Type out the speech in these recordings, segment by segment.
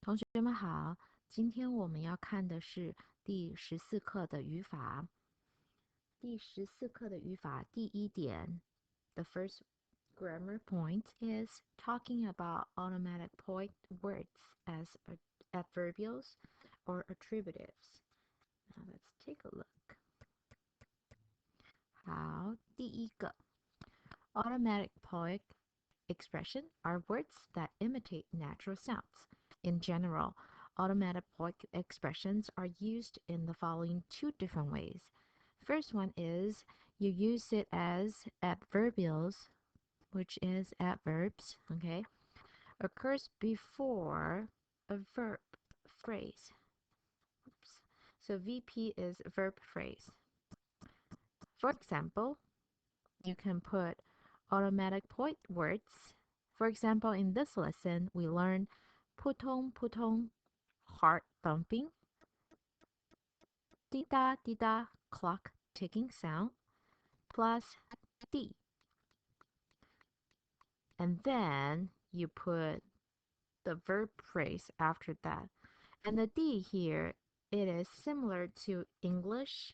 同学们好，今天我们要看的是第14课的语法。第14课的语法第一点 the first grammar point is talking about automatic point words as adverbials or attributives. Now let's take a look. 好，第一个 automatic point expression are words that imitate natural sounds. In general, automatic point expressions are used in the following two different ways. First one is you use it as adverbials, which is adverbs, okay, occurs before a verb phrase. Oops. So VP is verb phrase. For example, you can put automatic point words. For example, in this lesson, we learn putong putong, heart thumping, dida dida, clock ticking sound, plus D. And then you put the verb phrase after that. And the D here, it is similar to English.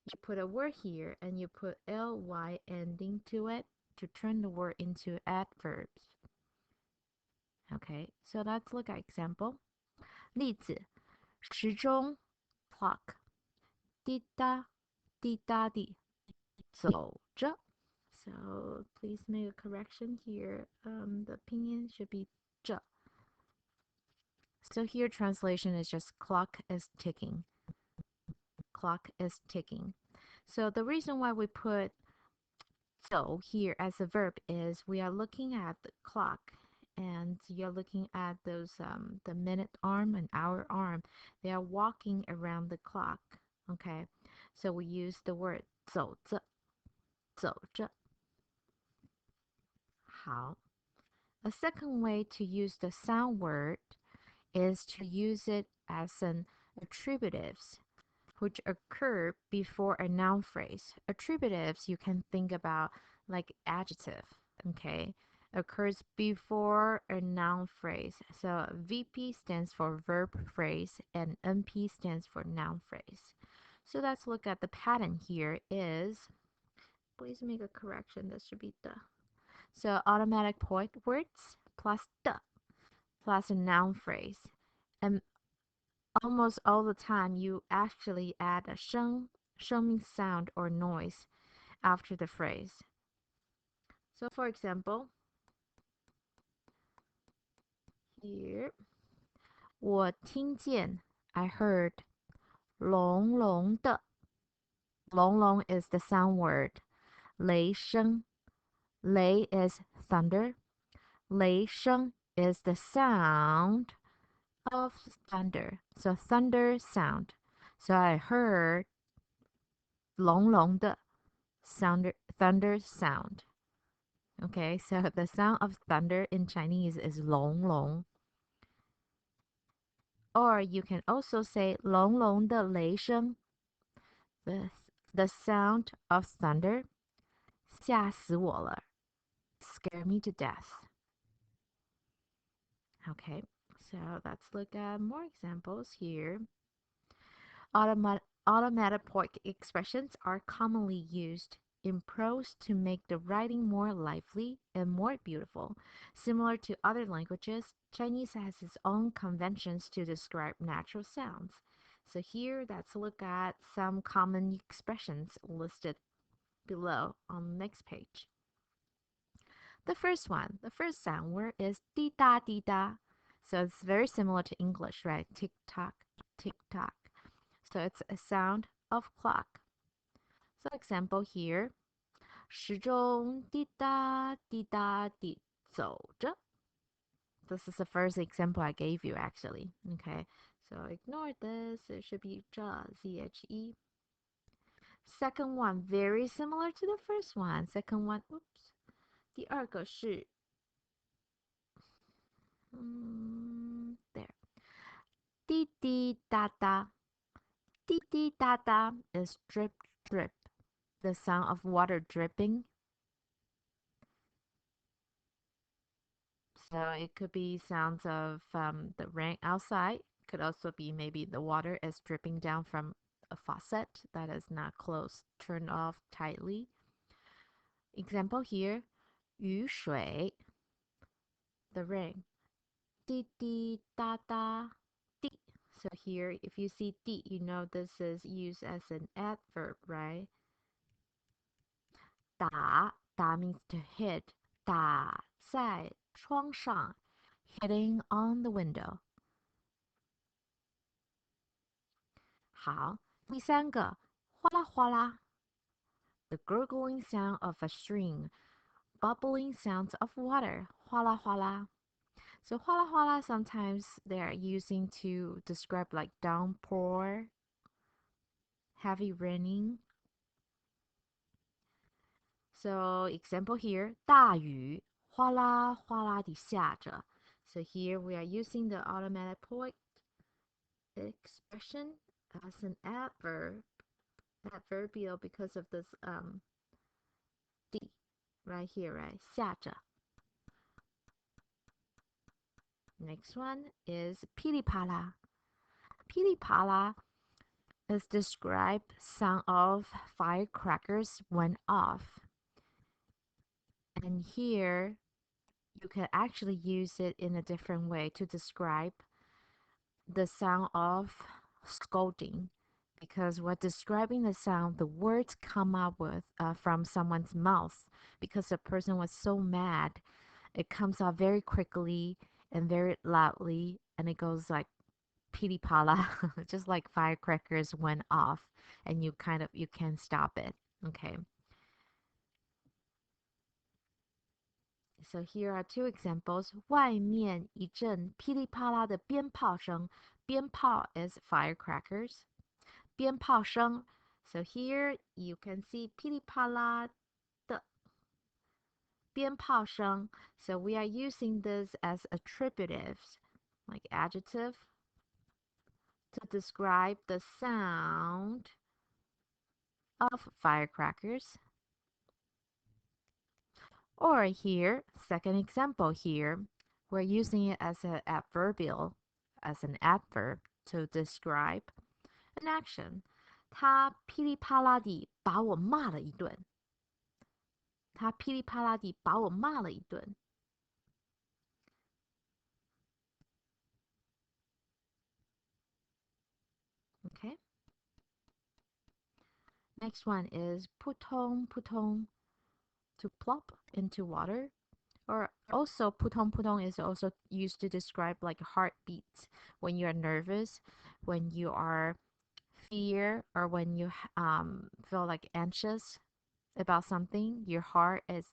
You put a word here and you put ly ending to it to turn the word into adverbs. Okay, so let's look at example. 例子，时钟 clock 滴答滴答滴走着。So please make a correction here. The opinion should be 着. So here translation is just clock is ticking. Clock is ticking. So the reason why we put so here as a verb is we are looking at the clock and you're looking at those the minute arm and hour arm. They are walking around the clock. Okay, so we use the word 走着走着。好。A second way to use the sound word is to use it as an attributives, which occur before a noun phrase. Attributives you can think about like adjective, okay? Occurs before a noun phrase. So VP stands for verb phrase and NP stands for noun phrase. So let's look at the pattern here is, please make a correction, this should be the. So automatic point words plus the plus a noun phrase. And almost all the time you actually add a 声 means sound or noise after the phrase. So for example, here 我听见 I heard 隆隆的 隆隆 is the sound word. 雷声 雷 is thunder. 雷声 is the sound of thunder. So thunder sound. So I heard 隆隆的 thunder sound. Okay, so the sound of thunder in Chinese is 隆隆. Or you can also say 隆隆的雷声 the sound of thunder. 吓死我了 scare me to death. Okay, so let's look at more examples here. Automatic expressions are commonly used in prose to make the writing more lively and more beautiful. Similar to other languages, Chinese has its own conventions to describe natural sounds. So here, let's look at some common expressions listed below on the next page. The first one, the first sound word is di da di da. So it's very similar to English, right? Tick tock, tick tock. So it's a sound of clock. So example here, 时钟滴答滴答滴走着. This is the first example I gave you actually. Okay, so ignore this. It should be 着 ZHE. Second one, very similar to the first one. Second one, oops. 第二个是 there. 滴滴答答. 滴滴答答 is drip drip. The sound of water dripping. So it could be sounds of the rain outside. Could also be maybe the water is dripping down from a faucet that is not closed, turned off tightly. Example here, 雨水, the rain. 滴滴答答, di. So here, if you see di, you know this is used as an adverb, right? 打 means to hit. 打在窗上 hitting on the window. 好，第三个，哗啦哗啦 the gurgling sound of a stream, bubbling sounds of water, 哗啦哗啦. So 哗啦哗啦 sometimes they are using to describe like downpour, heavy raining. So example here, 大雨哗啦哗啦地下着. So here we are using the automatic point expression as an adverbial because of this d right here, right? 下着. Next one is pili pala. Pili pala is described sound of firecrackers went off. And here you can actually use it in a different way to describe the sound of scolding, because we're describing the sound the words come out with from someone's mouth because the person was so mad. It comes out very quickly and very loudly, and it goes like pili pala, just like firecrackers went off, and you can't stop it. Okay. So here are two examples. 外面一阵噼里啪啦的鞭炮声。鞭炮 is firecrackers. 鞭炮声. So here you can see 噼里啪啦的鞭炮声. So we are using this as attributives, like adjective, to describe the sound of firecrackers. Or here, second example here, we're using it as an adverbial, as an adverb to describe an action. 他噼里啪啦地把我骂了一顿。他噼里啪啦地把我骂了一顿。Okay. Next one is putong putong, to plop into water. Or also putong putong is also used to describe like heartbeats when you are nervous, when you are fear, or when you feel like anxious about something. Your heart is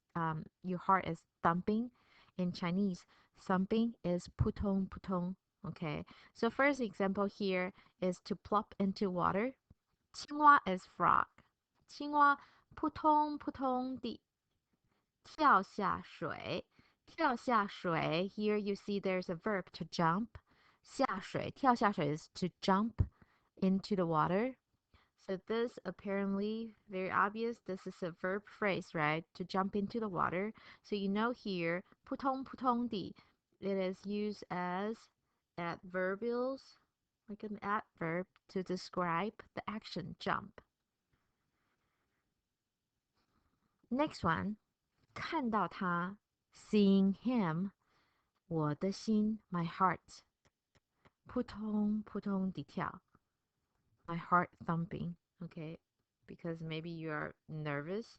thumping. In Chinese, thumping is putong putong. Okay, so first example here is to plop into water. 青蛙 is frog. 青蛙扑通扑通地跳下水。跳下水 here you see there's a verb to jump. 下水跳下水 is to jump into the water. So this apparently very obvious. This is a verb phrase, right? To jump into the water. So you know here, 扑通扑通地, it is used as adverbials, like an adverb to describe the action jump. Next one, 看到他 seeing him, 我的心 my heart 扑通扑通地跳 my heart thumping. Okay, because maybe you are nervous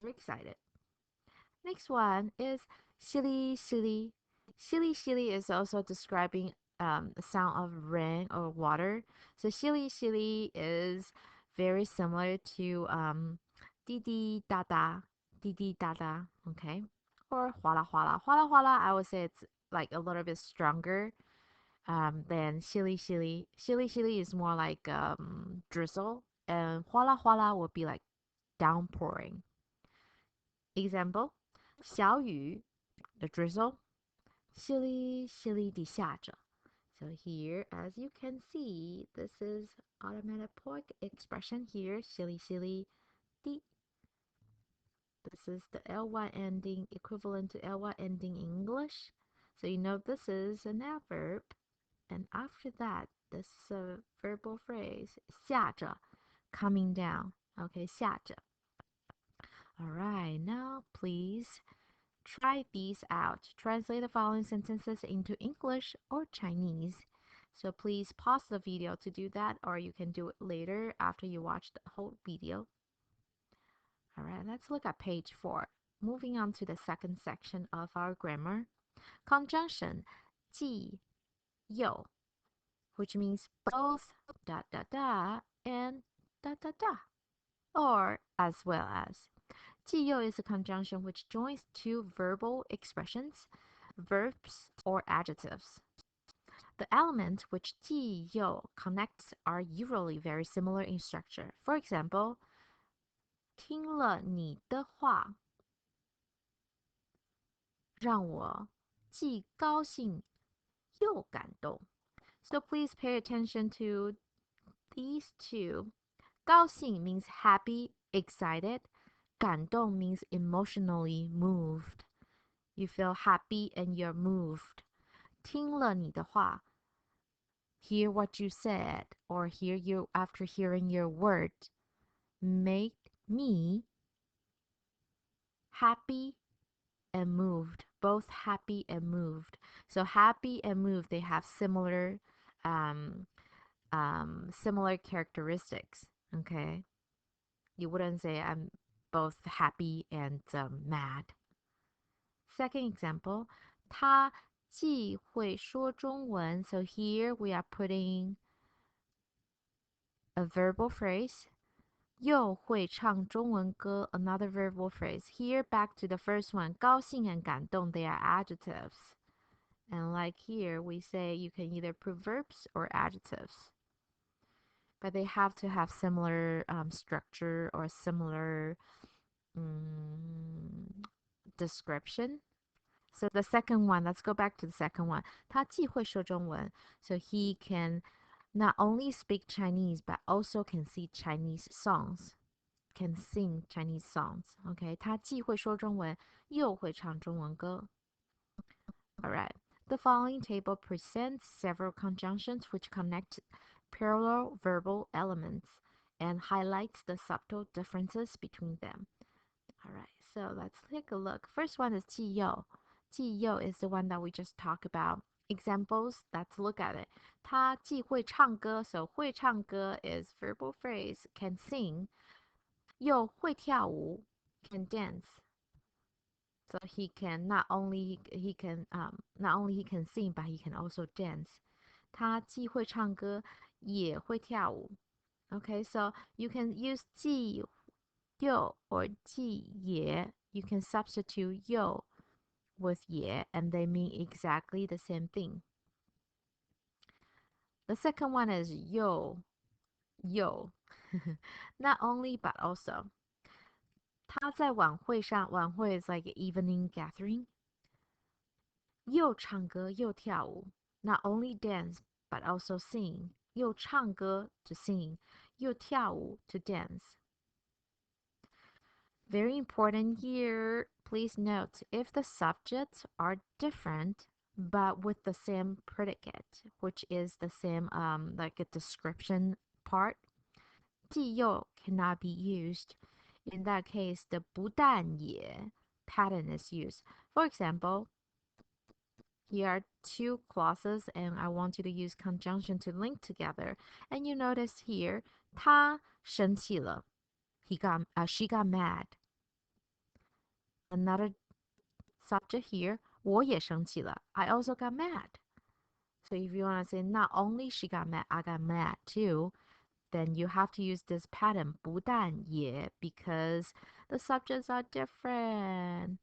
or excited. Next one is silly silly. Silly silly is also describing the sound of rain or water. So silly silly is very similar to di di da da, di di da da. Okay, or huala huala. Huala huala, I would say it's like a little bit stronger than silly silly. Silly silly is more like drizzle, and huala huala would be like downpouring. Example, 小雨 the drizzle, 淅沥淅沥地下着. So here, as you can see, this is onomatopoeic expression here, 淅沥淅沥地. This is the ly ending equivalent to ly ending in English. So you know this is an adverb. And after that, this verbal phrase 下着 coming down. Okay, 下着. All right, now please try these out. Translate the following sentences into English or Chinese. So please pause the video to do that, or you can do it later after you watch the whole video. All right, let's look at page 4. Moving on to the second section of our grammar. Conjunction 既有, which means both da da da and da da da, or as well as. 既有 is a conjunction which joins two verbal expressions, verbs or adjectives. The elements which 既有 connects are usually very similar in structure. For example, 听了你的话，让我既高兴又感动. So please pay attention to these two. 高兴 means happy, excited. 感动 means emotionally moved. You feel happy and you're moved. 听了你的话, hear what you said, or hear you after hearing your word, make me happy and moved, both happy and moved. So happy and moved, they have um, similar characteristics. Okay, you wouldn't say I'm both happy and mad. Second example, 他既会说中文. So here we are putting a verbal phrase. 又会唱中文歌, another verbal phrase. Here, back to the first one. 高兴 and 感动, they are adjectives. And like here, we say you can either put verbs or adjectives. But they have to have similar structure or similar description. So the second one, let's go back to the second one. 他既会说中文, so he can not only speak Chinese, but also can see Chinese songs, can sing Chinese songs. Okay, 他既会说中文，又会唱中文歌. All right. The following table presents several conjunctions which connect parallel verbal elements and highlights the subtle differences between them. All right, so let's take a look. First one is 既有. 既有 is the one that we just talked about. Examples, let's look at it. 他既会唱歌, so 会唱歌 is verbal phrase, can sing. 又会跳舞, can dance. So he can not only he can sing, but he can also dance. 他既会唱歌也会跳舞. Okay, so you can use 既有 or 既也. You can substitute 有 with 也 and they mean exactly the same thing. The second one is 有 not only but also. 他在晚会上, 晚会 is like an evening gathering. 又唱歌又跳舞, not only dance but also sing. 又唱歌 to sing, 又跳舞 to dance. Very important here, please note if the subjects are different but with the same predicate, which is the same like a description part, 既有 cannot be used. In that case, the 不但也 pattern is used. For example, here are two clauses and I want you to use conjunction to link together. And you notice here, 他生气了. She got mad. Another subject here, 我也生气了. I also got mad. So if you want to say not only she got mad, I got mad too, then you have to use this pattern 不但也 because the subjects are different.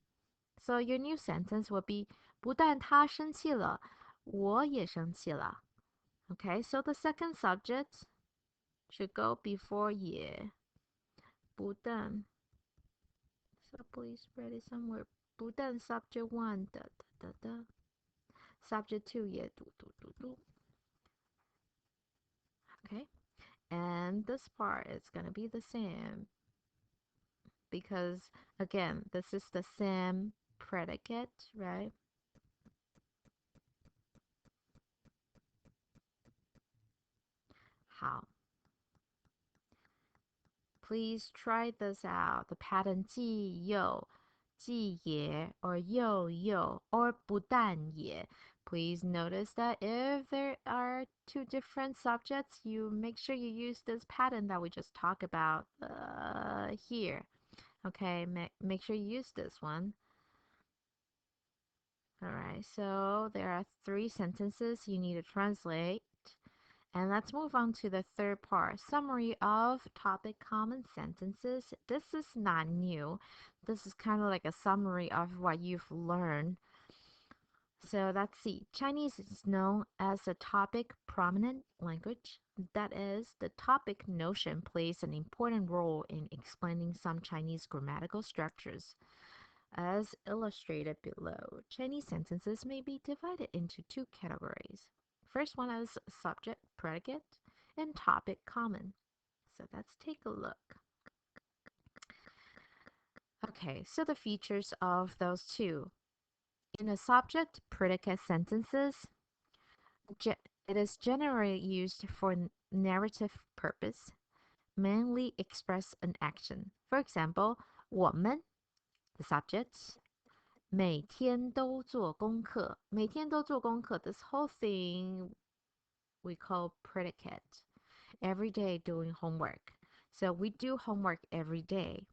So your new sentence will be 不但他生气了，我也生气了. Okay, so the second subject should go before 也. 不但. So please write it somewhere. 不但 subject 1 da da da da. Subject 2 也 do do do do. Okay, and this part is gonna be the same because again this is the same predicate, right? 好。Please try this out. The pattern 既有, 既也, or 又, or 不但也. Please notice that if there are two different subjects, you make sure you use this pattern that we just talked about here. Okay, make sure you use this one. Alright, so there are 3 sentences you need to translate. And let's move on to the third part. Summary of topic common sentences. This is not new. This is kind of like a summary of what you've learned. So let's see. Chinese is known as a topic prominent language. That is, the topic notion plays an important role in explaining some Chinese grammatical structures. As illustrated below, Chinese sentences may be divided into 2 categories. First one is subject, predicate, and topic common. So let's take a look. Okay, so the features of those two. In a subject predicate sentences, it is generally used for narrative purpose, mainly express an action. For example, 我们, the subject, 每天都做功课. 每天都做功课. This whole thing we call predicate. Every day doing homework. So we do homework every day.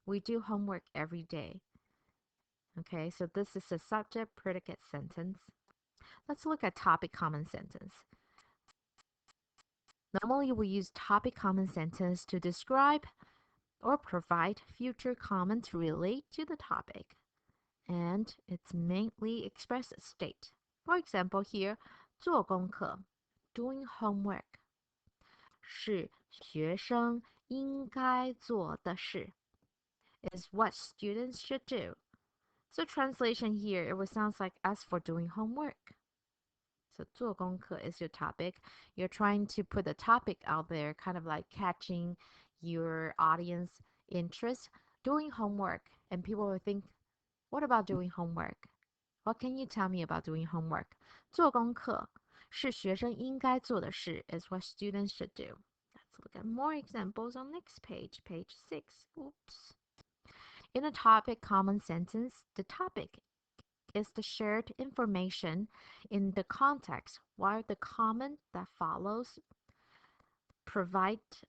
We do homework every day. Okay, so this is a subject predicate sentence. Let's look at topic common sentence. Normally we use topic common sentence to describe or provide future comments relate to the topic. And it's mainly express a state. For example, here, 做功课, doing homework, 是学生应该做的事, is what students should do. So translation here, it would sound like as for doing homework. So 做功课 is your topic. You're trying to put the topic out there, kind of like catching your audience interest. Doing homework, and people will think, what about doing homework? What can you tell me about doing homework? 做功课是学生应该做的事 is what students should do. Let's look at more examples on next page, page 6. Oops. In a topic common sentence, the topic is the shared information in the context, while the comment that follows provides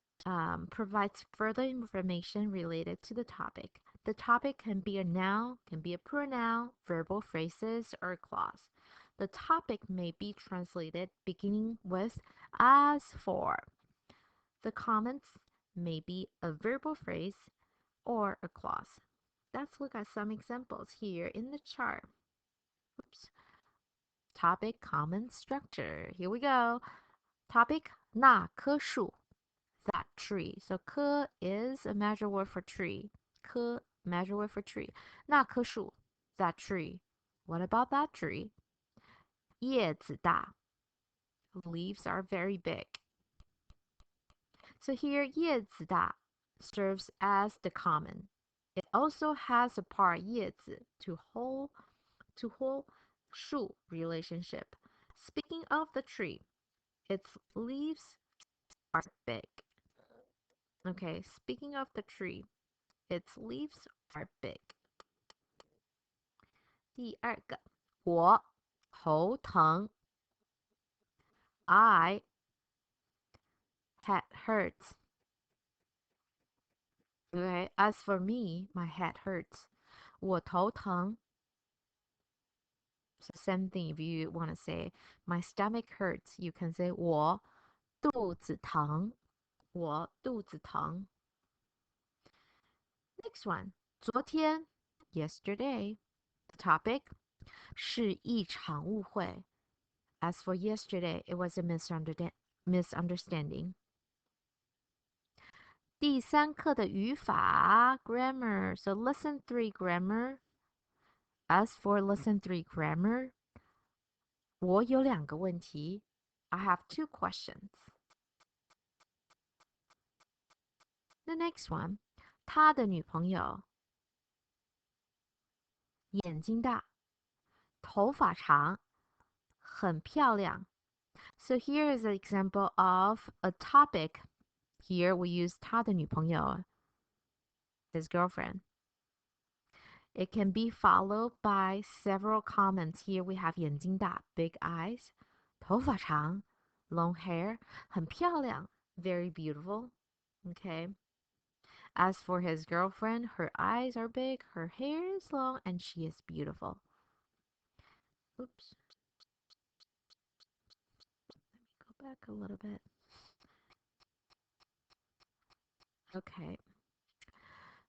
further information related to the topic. The topic can be a noun, can be a pronoun, verbal phrases, or clause. The topic may be translated beginning with as for. The comments may be a verbal phrase or a clause. Let's look at some examples here in the chart. Oops. Topic common structure. Here we go. Topic 那棵树, that tree. So 棵 is a measure word for tree. 棵 measure word for tree. 那棵树, that tree. What about that tree? 叶子大. Leaves are very big. So here 叶子大 serves as the common. It also has a part 叶子 to hold 树 relationship. Speaking of the tree, its leaves are big. Okay, speaking of the tree, its leaves are big. 第二个，我头疼 I head hurts. Okay, as for me, my head hurts. 我头疼. So same thing if you want to say my stomach hurts, you can say 我肚子疼.我肚子疼. Next one. 昨天 yesterday. The topic 是一场误会. As for yesterday, it was a misunderstanding. 第三课的语法 grammar. So lesson 3 grammar. As for lesson 3 grammar, 我有2个问题. I have 2 questions. The next one, 他的女朋友眼睛大，头发长，很漂亮， So here is an example of a topic. Here we use 他的女朋友, his girlfriend. It can be followed by several comments. Here we have 眼睛大, big eyes, 头发长, long hair, 很漂亮, very beautiful. Okay. As for his girlfriend, her eyes are big, her hair is long, and she is beautiful. Oops. Let me go back a little bit. Okay.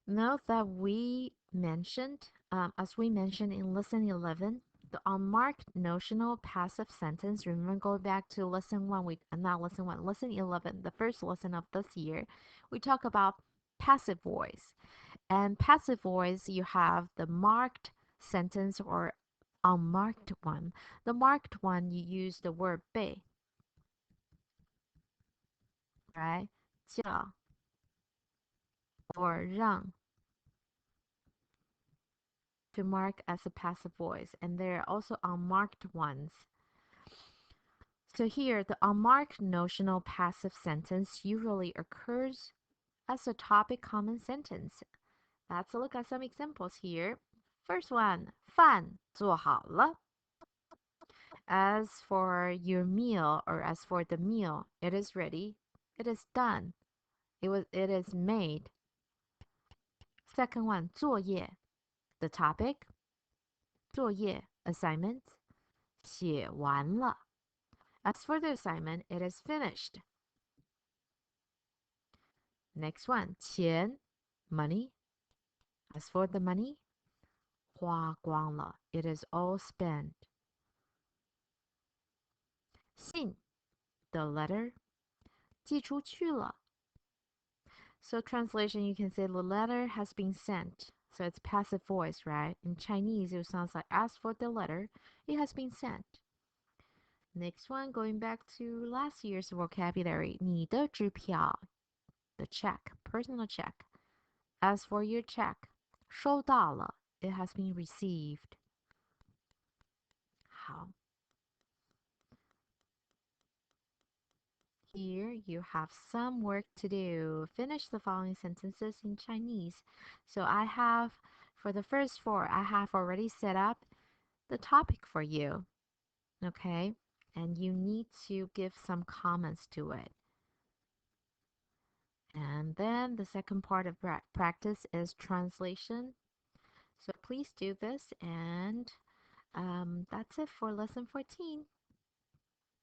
Note that as we mentioned in lesson 11, the unmarked notional passive sentence. Remember, going back to lesson 1, not lesson 1, lesson 11, the first lesson of this year, we talk about passive voice. And passive voice, you have the marked sentence or unmarked one. The marked one, you use the word 被, right? 叫 or 让 to mark as a passive voice. And there are also unmarked ones. So here, the unmarked notional passive sentence usually occurs as a topic common sentence. Let's look at some examples here. First one, 饭做好了. As for your meal or as for the meal, it is ready. It is done. It is made. Second one, 作业, the topic. 作业, assignment. 写完了. As for the assignment, it is finished. Next one, 钱, money. As for the money, 花光了. It is all spent. 信, the letter. 寄出去了. So translation, you can say the letter has been sent. So it's passive voice, right? In Chinese, it sounds like as for the letter, it has been sent. Next one, going back to last year's vocabulary, 你的支票, the check, personal check. As for your check, 收到了, it has been received. 好. Here you have some work to do. Finish the following sentences in Chinese. So for the first 4, I have already set up the topic for you. Okay? And you need to give some comments to it. And then the second part of practice is translation. So please do this, and that's it for lesson 14.